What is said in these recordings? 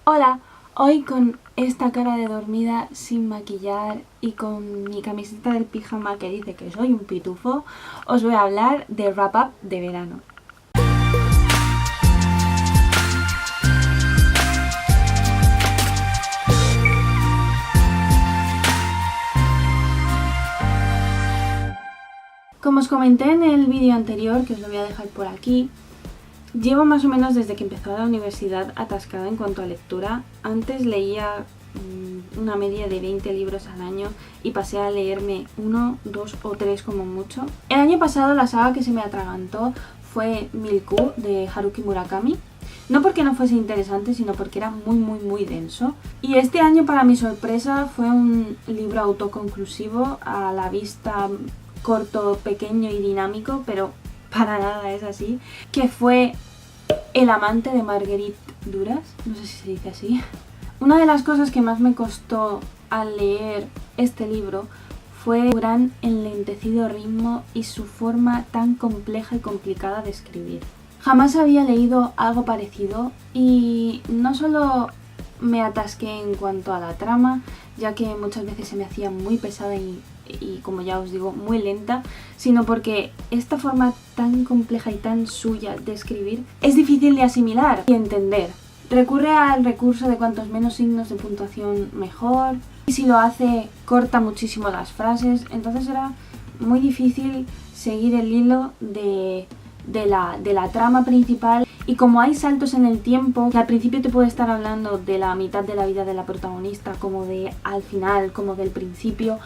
Hola, hoy con esta cara de dormida, sin maquillar y con mi camiseta del pijama que dice que soy un pitufo, os voy a hablar de Wrap Up de verano. Como os comenté en el vídeo anterior, que os lo voy a dejar por aquí, llevo más o menos desde que empezó la universidad atascada en cuanto a lectura. Antes leía una media de 20 libros al año y pasé a leerme 1, 2 o 3 como mucho. El año pasado la saga que se me atragantó fue Milku de Haruki Murakami. No porque no fuese interesante, sino porque era muy denso. Y este año, para mi sorpresa, fue un libro autoconclusivo, a la vista corto, pequeño y dinámico, pero para nada es así, que fue El amante de Marguerite Duras, no sé si se dice así. Una de las cosas que más me costó al leer este libro fue su gran enlentecido ritmo y su forma tan compleja y complicada de escribir. Jamás había leído algo parecido y no solo me atasqué en cuanto a la trama, ya que muchas veces se me hacía muy pesada y como ya os digo, muy lenta, sino porque esta forma tan compleja y tan suya de escribir es difícil de asimilar y entender. Recurre al recurso de cuantos menos signos de puntuación mejor, y si lo hace corta muchísimo las frases, entonces era muy difícil seguir el hilo de la trama principal. Y como hay saltos en el tiempo, que al principio te puede estar hablando de la mitad de la vida de la protagonista, como de al final, como del principio,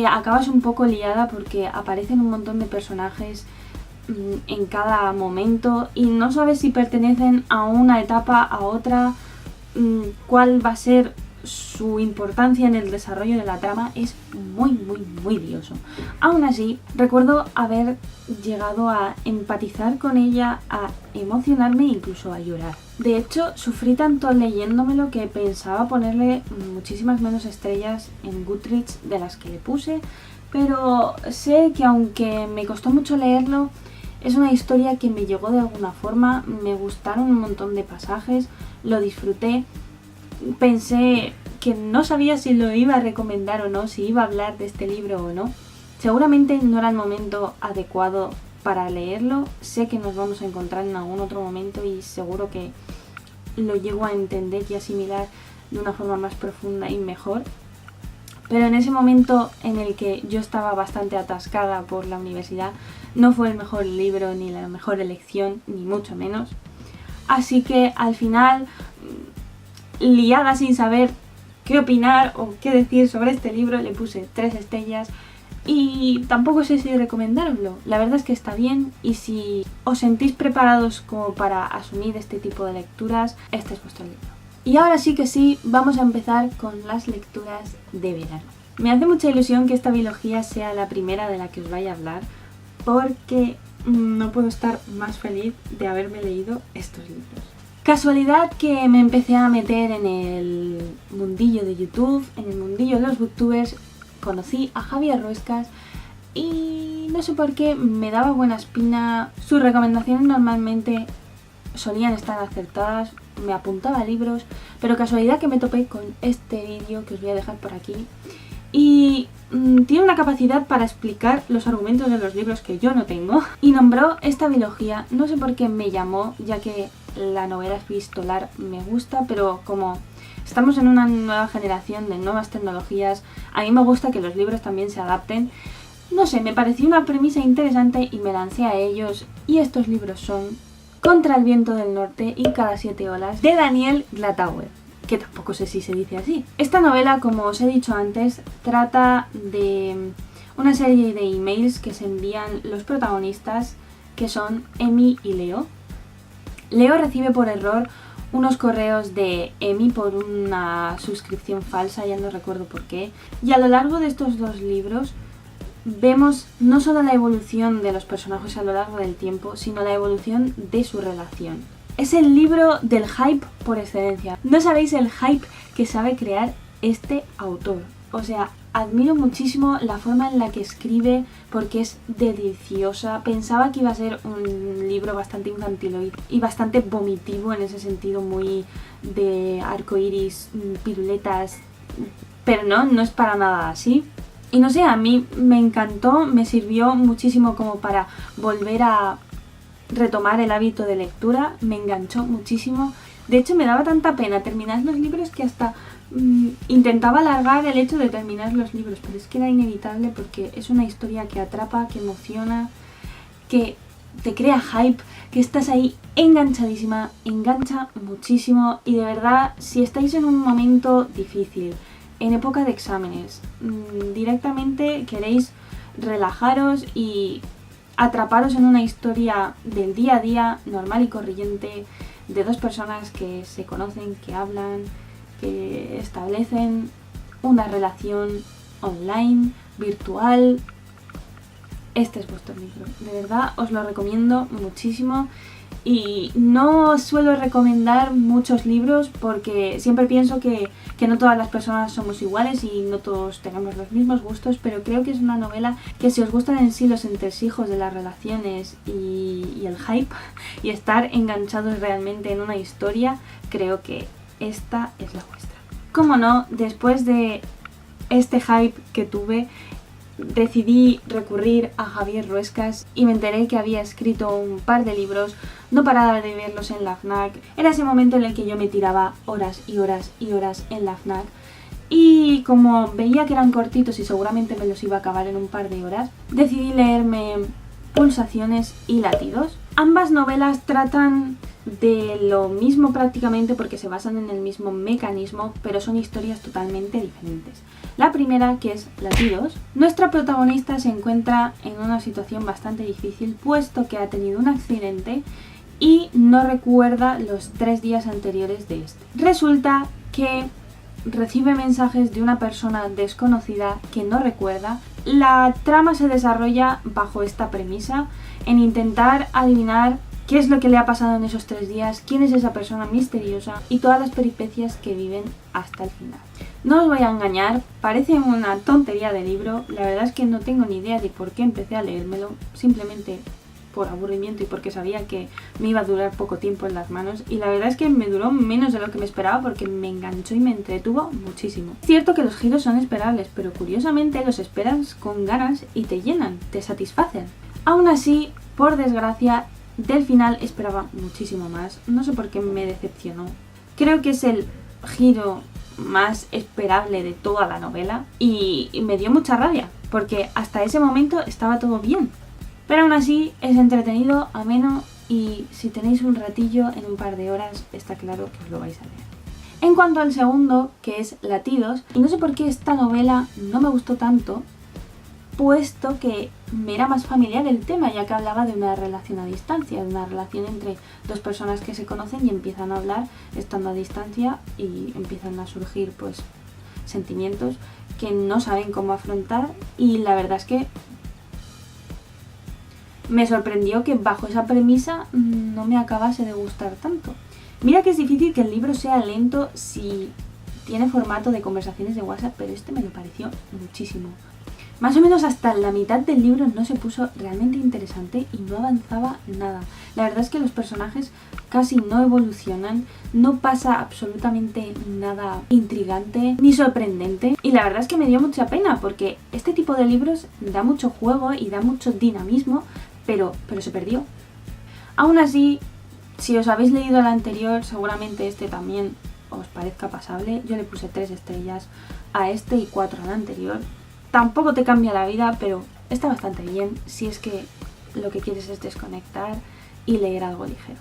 acabas un poco liada porque aparecen un montón de personajes en cada momento y no sabes si pertenecen a una etapa, a otra, cuál va a ser su importancia en el desarrollo de la trama. Es muy lioso. Aún así, recuerdo haber llegado a empatizar con ella, a emocionarme e incluso a llorar. De hecho, sufrí tanto leyéndomelo que pensaba ponerle muchísimas menos estrellas en Goodreads de las que le puse, pero sé que aunque me costó mucho leerlo, es una historia que me llegó de alguna forma, me gustaron un montón de pasajes, lo disfruté. Pensé que no sabía si lo iba a recomendar o no, si iba a hablar de este libro o no. Seguramente no era el momento adecuado para leerlo. Sé que nos vamos a encontrar en algún otro momento y seguro que lo llego a entender y asimilar de una forma más profunda y mejor. Pero en ese momento en el que yo estaba bastante atascada por la universidad, no fue el mejor libro ni la mejor elección, ni mucho menos. Así que al final, liada sin saber qué opinar o qué decir sobre este libro, le puse 3 estrellas y tampoco sé si recomendároslo. La verdad es que está bien, y si os sentís preparados como para asumir este tipo de lecturas, este es vuestro libro. Y ahora sí que sí, vamos a empezar con las lecturas de verano. Me hace mucha ilusión que esta biología sea la primera de la que os vaya a hablar, porque no puedo estar más feliz de haberme leído estos libros. Casualidad que me empecé a meter en el mundillo de YouTube, en el mundillo de los booktubers, conocí a Javier Ruescas y no sé por qué me daba buena espina. Sus recomendaciones normalmente solían estar acertadas, me apuntaba a libros, pero casualidad que me topé con este vídeo que os voy a dejar por aquí y tiene una capacidad para explicar los argumentos de los libros que yo no tengo, y nombró esta biología. No sé por qué me llamó, ya que la novela epistolar me gusta, pero como estamos en una nueva generación de nuevas tecnologías, a mí me gusta que los libros también se adapten. No sé, me pareció una premisa interesante y me lancé a ellos, y estos libros son Contra el viento del norte y Cada 7 olas de Daniel Glatauer, que tampoco sé si se dice así. Esta novela, como os he dicho antes, trata de una serie de emails que se envían los protagonistas, que son Emi y Leo. Leo recibe por error unos correos de Emi por una suscripción falsa, ya no recuerdo por qué, y a lo largo de estos 2 libros vemos no solo la evolución de los personajes a lo largo del tiempo, sino la evolución de su relación. Es el libro del hype por excelencia. No sabéis el hype que sabe crear este autor. O sea, admiro muchísimo la forma en la que escribe porque es deliciosa. Pensaba que iba a ser un libro bastante infantil y bastante vomitivo en ese sentido, muy de arcoiris, piruletas, pero no es para nada así. Y no sé, a mí me encantó, me sirvió muchísimo como para volver a retomar el hábito de lectura, me enganchó muchísimo. De hecho, me daba tanta pena terminar los libros que hasta intentaba alargar el hecho de terminar los libros, pero es que era inevitable porque es una historia que atrapa, que emociona, que te crea hype, que estás ahí enganchadísima, engancha muchísimo. Y de verdad, si estáis en un momento difícil, en época de exámenes, directamente queréis relajaros y atraparos en una historia del día a día, normal y corriente, de dos personas que se conocen, que hablan, que establecen una relación online, virtual. Este es vuestro libro, de verdad os lo recomiendo muchísimo. Y no suelo recomendar muchos libros porque siempre pienso que no todas las personas somos iguales y no todos tenemos los mismos gustos, pero creo que es una novela que, si os gustan en sí los entresijos de las relaciones y el hype y estar enganchados realmente en una historia, creo que esta es la vuestra. Como no, después de este hype que tuve, decidí recurrir a Javier Ruescas y me enteré que había escrito un par de libros. No paraba de verlos en la FNAC. Era ese momento en el que yo me tiraba horas y horas y horas en la FNAC. Y como veía que eran cortitos y seguramente me los iba a acabar en un par de horas, decidí leerme Pulsaciones y Latidos. Ambas novelas tratan de lo mismo prácticamente porque se basan en el mismo mecanismo, pero son historias totalmente diferentes. La primera, que es Latidos, nuestra protagonista se encuentra en una situación bastante difícil puesto que ha tenido un accidente y no recuerda los 3 días anteriores de este. Resulta que recibe mensajes de una persona desconocida que no recuerda. La trama se desarrolla bajo esta premisa, en intentar adivinar qué es lo que le ha pasado en esos 3 días, quién es esa persona misteriosa y todas las peripecias que viven hasta el final. No os voy a engañar, parece una tontería de libro, la verdad es que no tengo ni idea de por qué empecé a leérmelo, simplemente por aburrimiento y porque sabía que me iba a durar poco tiempo en las manos, y la verdad es que me duró menos de lo que me esperaba porque me enganchó y me entretuvo muchísimo. Es cierto que los giros son esperables, pero curiosamente los esperas con ganas y te llenan, te satisfacen. Aún así, por desgracia, del final esperaba muchísimo más, no sé por qué me decepcionó. Creo que es el giro más esperable de toda la novela y me dio mucha rabia porque hasta ese momento estaba todo bien. Pero aún así es entretenido, ameno y si tenéis un ratillo en un par de horas está claro que os lo vais a leer. En cuanto al segundo, que es Latidos, y no sé por qué esta novela no me gustó tanto, puesto que me era más familiar el tema, ya que hablaba de una relación a distancia, de una relación entre dos personas que se conocen y empiezan a hablar estando a distancia y empiezan a surgir pues sentimientos que no saben cómo afrontar, y la verdad es que me sorprendió que bajo esa premisa no me acabase de gustar tanto. Mira que es difícil que el libro sea lento si tiene formato de conversaciones de WhatsApp, pero este me lo pareció muchísimo. Más o menos hasta la mitad del libro no se puso realmente interesante y no avanzaba nada. La verdad es que los personajes casi no evolucionan, no pasa absolutamente nada intrigante ni sorprendente, y la verdad es que me dio mucha pena porque este tipo de libros da mucho juego y da mucho dinamismo, pero se perdió. Aún así, si os habéis leído el anterior, seguramente este también os parezca pasable. Yo le puse 3 estrellas a este y 4 al anterior. Tampoco te cambia la vida, pero está bastante bien si es que lo que quieres es desconectar y leer algo ligero.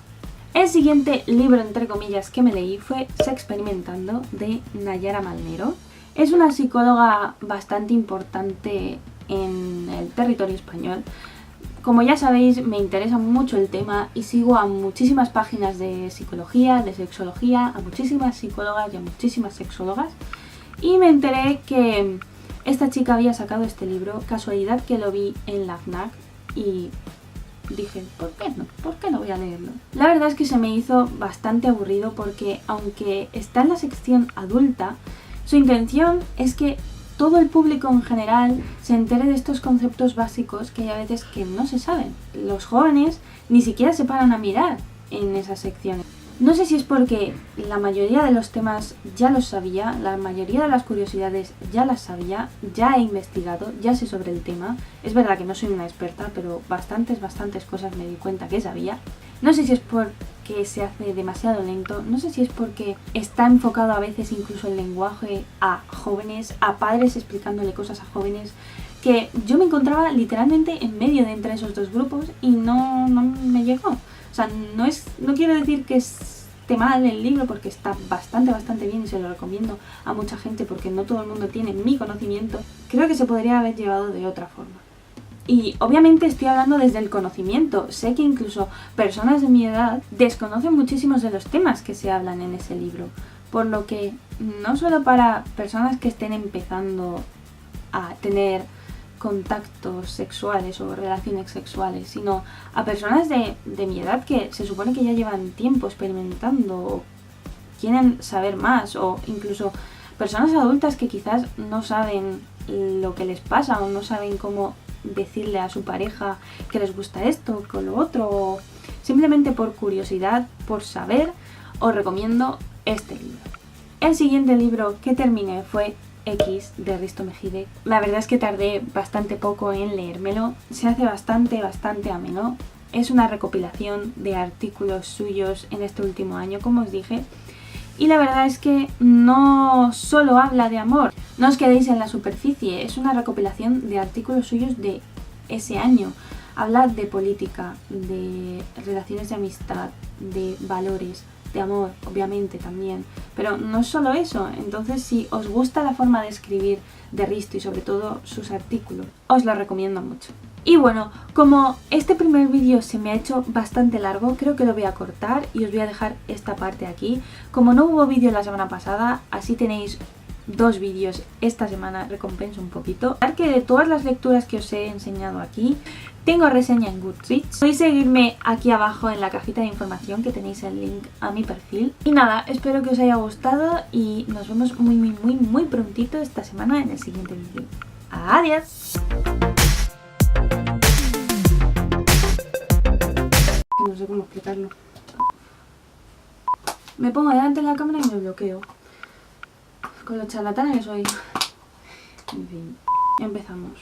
El siguiente libro, entre comillas, que me leí fue Sexperimentando, de Nayara Malmero. Es una psicóloga bastante importante en el territorio español. Como ya sabéis, me interesa mucho el tema y sigo a muchísimas páginas de psicología, de sexología, a muchísimas psicólogas y a muchísimas sexólogas. Y me enteré que esta chica había sacado este libro, casualidad que lo vi en la FNAC y dije, ¿por qué no? ¿Por qué no voy a leerlo? La verdad es que se me hizo bastante aburrido porque aunque está en la sección adulta, su intención es que todo el público en general se entere de estos conceptos básicos que hay a veces que no se saben. Los jóvenes ni siquiera se paran a mirar en esas secciones. No sé si es porque la mayoría de los temas ya los sabía, la mayoría de las curiosidades ya las sabía, ya he investigado, ya sé sobre el tema. Es verdad que no soy una experta, pero bastantes cosas me di cuenta que sabía. No sé si es porque se hace demasiado lento, no sé si es porque está enfocado a veces incluso el lenguaje a jóvenes, a padres explicándole cosas a jóvenes, que yo me encontraba literalmente en medio de entre esos dos grupos y no me llegó. O sea, no quiero decir que esté mal el libro porque está bastante bien y se lo recomiendo a mucha gente porque no todo el mundo tiene mi conocimiento. Creo que se podría haber llevado de otra forma. Y obviamente estoy hablando desde el conocimiento. Sé que incluso personas de mi edad desconocen muchísimos de los temas que se hablan en ese libro. Por lo que no solo para personas que estén empezando a tener contactos sexuales o relaciones sexuales, sino a personas de mi edad que se supone que ya llevan tiempo experimentando o quieren saber más, o incluso personas adultas que quizás no saben lo que les pasa o no saben cómo decirle a su pareja que les gusta esto, con lo otro, o simplemente por curiosidad, por saber, os recomiendo este libro. El siguiente libro que terminé fue X de Risto Mejide. La verdad es que tardé bastante poco en leérmelo, se hace bastante ameno. Es una recopilación de artículos suyos en este último año, como os dije, y la verdad es que no solo habla de amor, no os quedéis en la superficie, es una recopilación de artículos suyos de ese año. Habla de política, de relaciones de amistad, de valores, de amor, obviamente también, pero no es solo eso. Entonces, si os gusta la forma de escribir de Risto y sobre todo sus artículos, os lo recomiendo mucho. Y bueno, como este primer vídeo se me ha hecho bastante largo, creo que lo voy a cortar y os voy a dejar esta parte aquí. Como no hubo vídeo la semana pasada, así tenéis 2 vídeos esta semana, recompenso un poquito. Que de todas las lecturas que os he enseñado aquí, tengo reseña en Goodreads. Podéis seguirme aquí abajo en la cajita de información, que tenéis el link a mi perfil. Y nada, espero que os haya gustado y nos vemos muy prontito esta semana en el siguiente vídeo. ¡Adiós! No sé cómo explicarlo. Me pongo delante de la cámara y me bloqueo. Con los charlatanes que soy. En fin, empezamos.